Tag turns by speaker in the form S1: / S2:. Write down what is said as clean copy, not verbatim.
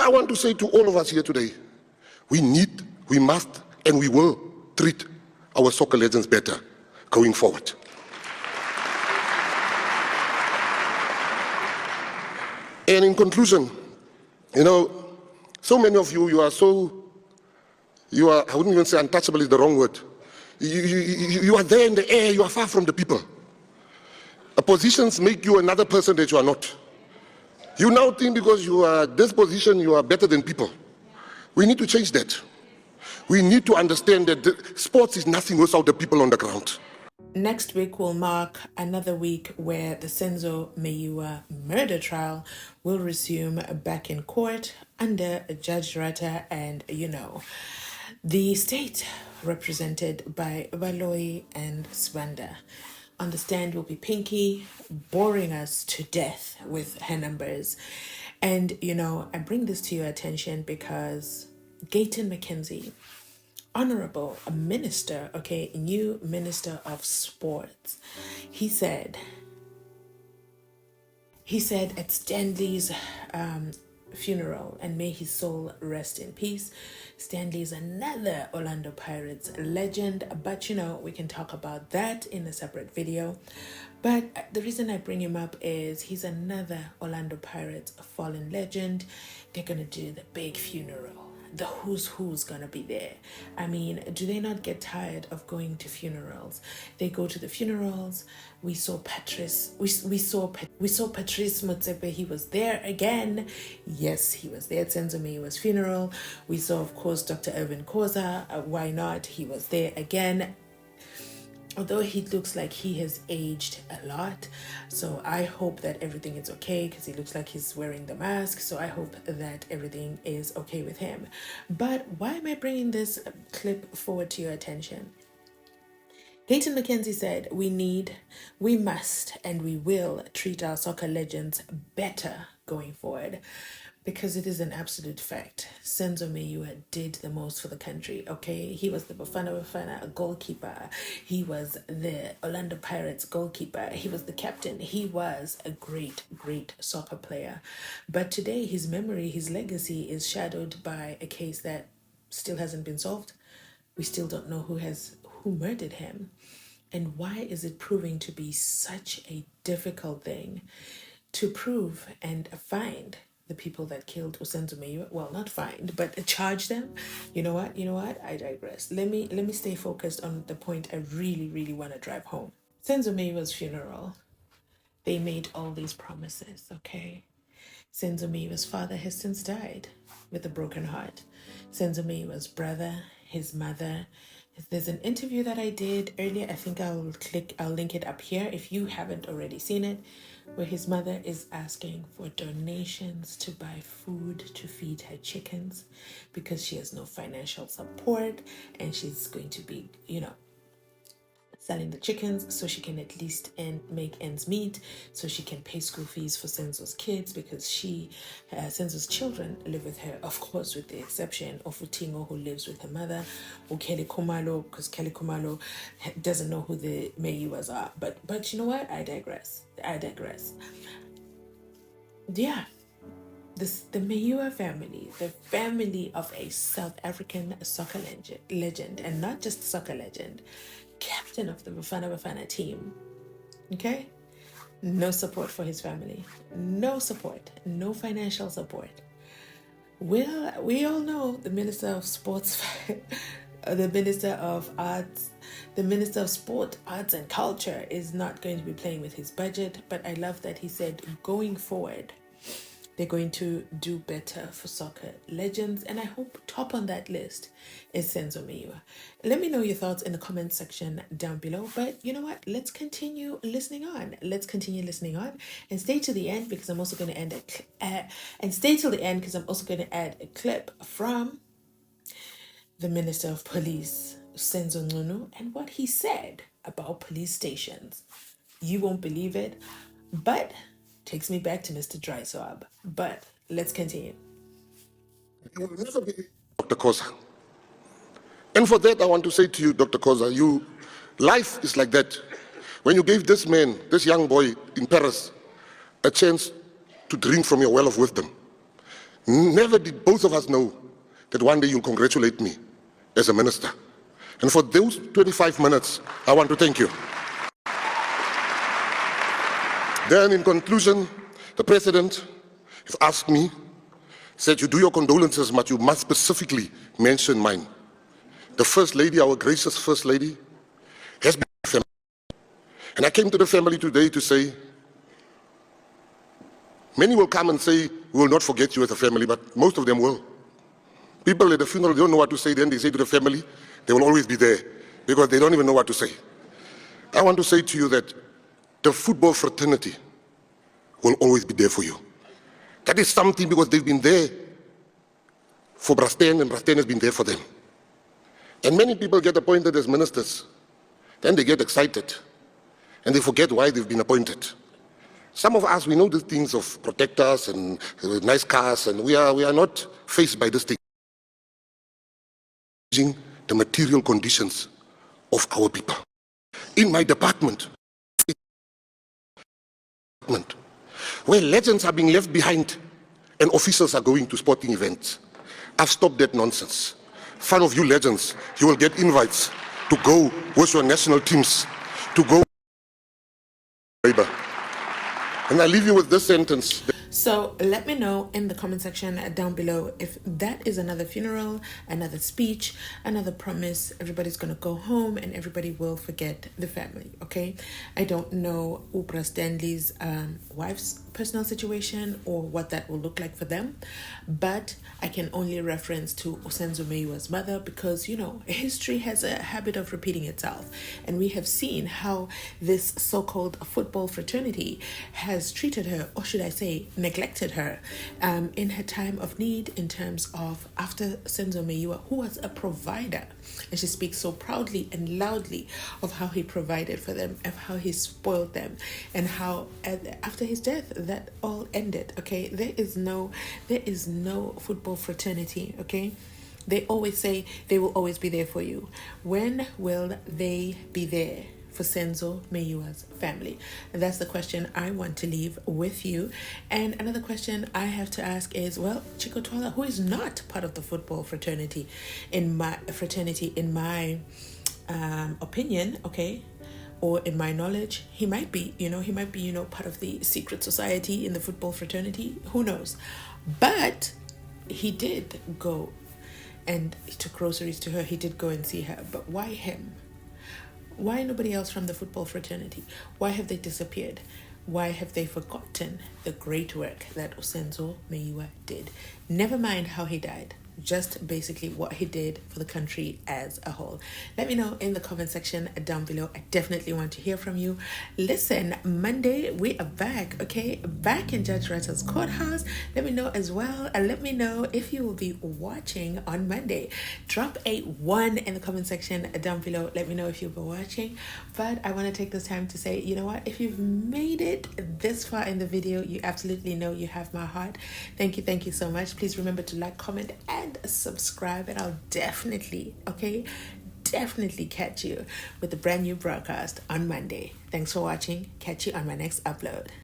S1: So I want to say to all of us here today, we must, and we will treat our soccer legends better going forward. And in conclusion, you know, so many of you, I wouldn't even say untouchable is the wrong word. You are there in the air, you are far from the people. Positions make you another person that you are not. You now think because you are this position, you are better than people. We need to change that. We need to understand that sports is nothing without the people on the ground.
S2: Next week will mark another week where the Senzo Meyiwa murder trial will resume back in court under Judge Rata and, the state represented by Valoyi and Swanda. On the stand will be Pinky, boring us to death with her numbers. And, I bring this to your attention because GAYTON MACKENZIE, honorable minister, new minister of sports, he said at Stanley's funeral, and may his soul rest in peace. Stanley is another Orlando Pirates legend, but we can talk about that in a separate video. But the reason I bring him up is he's another Orlando Pirates fallen legend. They're gonna do the big funeral. The who's gonna be there. I mean, do they not get tired of going to funerals? They go to the funerals. We saw Patrice Motsepe. He was there again. Yes, he was there at Senzo Meyiwa'S funeral. We saw, of course, Dr. Irvin Khoza. Why not? He was there again. Although he looks like he has aged a lot, so I hope that everything is okay, because he looks like he's wearing the mask, so I hope that everything is okay with him. But why am I bringing this clip forward to your attention? GAYTON MACKENZIE said, we must, and we will treat our soccer legends better going forward. Because it is an absolute fact. Senzo Meyiwa did the most for the country, okay? He was the Bafana goalkeeper. He was the Orlando Pirates goalkeeper. He was the captain. He was a great, great soccer player. But today, his memory, his legacy is shadowed by a case that still hasn't been solved. We still don't know who murdered him. And why is it proving to be such a difficult thing to prove and find the people that killed Senzo Meyiwa? Well, not find, but charge them. You know what? I digress. Let me stay focused on the point I really, really want to drive home. Senzo Meyiwa'S funeral, they made all these promises, okay? Senzo Meyiwa'S father has since died with a broken heart. Senzo Meyiwa'S brother, his mother. There's an interview that I did earlier. I think I'll link it up here if you haven't already seen it, where his mother is asking for donations to buy food to feed her chickens because she has no financial support, and she's going to be, selling the chickens so she can at least make ends meet, so she can pay school fees for Senzo's kids, because Senzo's children live with her, of course, with the exception of Utingo, who lives with her mother, or Kelly Khumalo, because Kelly Khumalo doesn't know who the Meyiwa'S are. But you know what? I digress. Yeah. The Meyiwa family, the family of a South African soccer legend, and not just soccer legend, captain of the Bafana team, okay? No support for his family. No support. No financial support. Well, we all know the Minister of Sports, the Minister of Arts, the Minister of Sport, Arts and Culture is not going to be playing with his budget, but I love that he said going forward, they're going to do better for soccer legends, and I hope top on that list is Senzo Meyiwa. Let me know your thoughts in the comment section down below, but you know what? Let's continue listening on. And stay to the end, because I'm also going to add a clip from the Minister of Police, Senzo Ngunu, and what he said about police stations. You won't believe it, but takes me back to Mr. Dryswab. But let's continue.
S1: You will never be Dr. Khoza. And for that, I want to say to you, Dr. Khoza, life is like that. When you gave this man, this young boy in Paris, a chance to drink from your well of wisdom, Never did both of us know that one day you'll congratulate me as a minister. And for those 25 minutes, I want to thank you. Then in conclusion, the president has asked me, said you do your condolences, but you must specifically mention mine. The First Lady, our gracious First Lady, has been a family. And I came to the family today to say, many will come and say, we will not forget you as a family, but most of them will. People at the funeral don't know what to say, then they say to the family, they will always be there, because they don't even know what to say. I want to say to you that the football fraternity will always be there for you. That is something because they've been there for Brasten and Brasten has been there for them. And many people get appointed as ministers. Then they get excited and they forget why they've been appointed. Some of us, we know these things of protectors and nice cars, and we are not faced by this thing. The material conditions of our people. In my department, where legends are being left behind and officials are going to sporting events, I've stopped that nonsense. Fun of you legends, you will get invites to go with your national teams, to go labor. And I leave you with this sentence.
S2: So let me know in the comment section down below if that is another funeral, another speech, another promise. Everybody's going to go home and everybody will forget the family, okay? I don't know Oprah Stanley's wife's personal situation or what that will look like for them, but I can only reference to Senzo Meyiwa'S mother because, you know, history has a habit of repeating itself. And we have seen how this so-called football fraternity has treated her, or should I say, neglected her in her time of need, in terms of after Senzo Meyiwa, who was a provider. And she speaks so proudly and loudly of how he provided for them, of how he spoiled them, and how after his death that all ended, okay? There is no football fraternity, okay? They always say they will always be there for you. When will they be there for Senzo Meyiwa'S family? And that's the question I want to leave with you. And another question I have to ask is, well, Chico Twala, who is not part of the football fraternity, in my opinion, okay, or in my knowledge, he might be, part of the secret society in the football fraternity. Who knows? But he did go and he took groceries to her. He did go and see her. But why him? Why nobody else from the football fraternity? Why have they disappeared? Why have they forgotten the great work that Senzo Meyiwa did? Never mind how he died. Just basically what he did for the country as a whole. Let me know in the comment section down below. I definitely want to hear from you. Listen, Monday we are back, okay? Back in Judge Ratta's courthouse. Let me know as well, and let me know if you will be watching on Monday. Drop a 1 in the comment section down below. Let me know if you'll be watching. But I want to take this time to say, you know what? If you've made it this far in the video, you absolutely know you have my heart. Thank you so much. Please remember to like, comment, and subscribe, and I'll definitely catch you with a brand new broadcast on Monday. Thanks for watching. Catch you on my next upload.